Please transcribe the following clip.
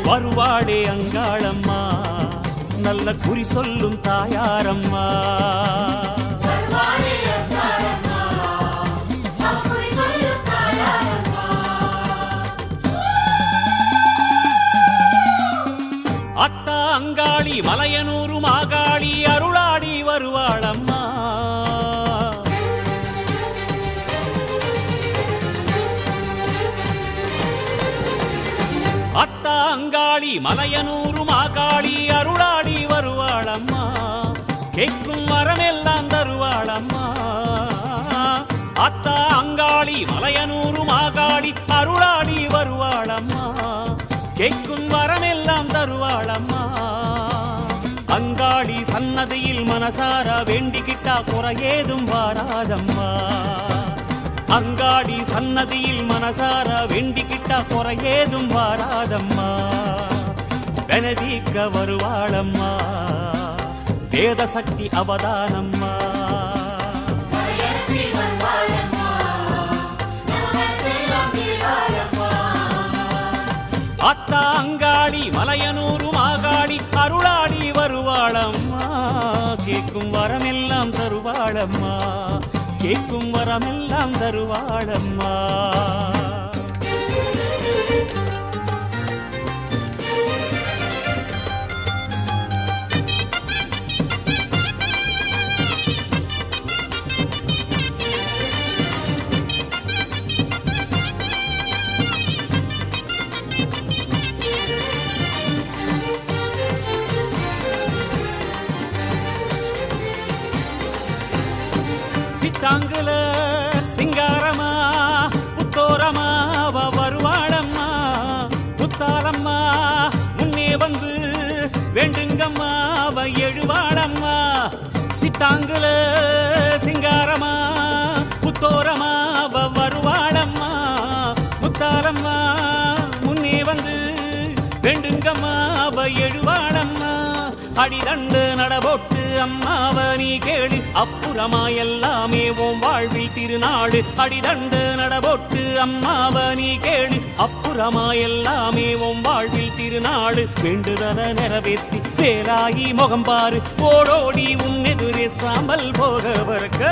வருவாளே அங்காளம்மா, நல்ல குறி சொல்லும் தாயாரம்மா. அத்தா அங்காளி மலையனூரு மாகாளி அருளாடி வருவாளம்மா. அத்தா அங்காளி மலையனூரு மாகாளி அருளாடி வருவாளம்மா. கேட்கும் வரமெல்லாம் தருவாளம்மா. அத்தா அங்காளி மலையனூரு மாகாளி அருளாடி வருவாளம்மா. கேட்கும் வரமெல்லாம் தருவாளம்மா. அங்காளி சன்னதியில் மனசார வேண்டிக்கிட்டா குறையேதும் வாராதம்மா. அங்காளி சன்னதியில் மனசார வேண்டிக்கிட்டா குறையேதும் வாராதம்மா. வெனதீக்க வருவாளம்மா, வேத சக்தி அவதானம்மா. அத்தா அங்காளி மலையனூரு மாகாளி அருளாடி வருவாளம்மா. கேட்கும் வரமெல்லாம் தருவாளம்மா. கேட்கும் வரமெல்லாம் தருவாளம்மா. சித்தாங்குல சிங்காரமா புத்தோரமா வருவாளம்மா. புத்தாளம்மா முன்னே வந்து வேண்டுங்கம்மா எழுவாளம்மா. சித்தாங்குல சிங்காரமா புத்தோரமா வருவாளம்மா. புத்தாளம்மா முன்னே வந்து வேண்டுங்கம்மா எழுவாளம்மா. அடிதண்டு நடபோட்டு அம்மாவ நீ கேளு, அப்புறமா எல்லாமே உன் வாழ்வில் திருநாடு. அடிதண்டு நடபோட்டு அம்மாவ நீ கேளு, அப்புறமா எல்லாமே உன் வாழ்வில் திருநாடு. வேண்டுதல நிறைவேற்றி வேலாகி முகம்பாரு, ஓடோடி உன் எதிரே சாம்பல் போக வரக்க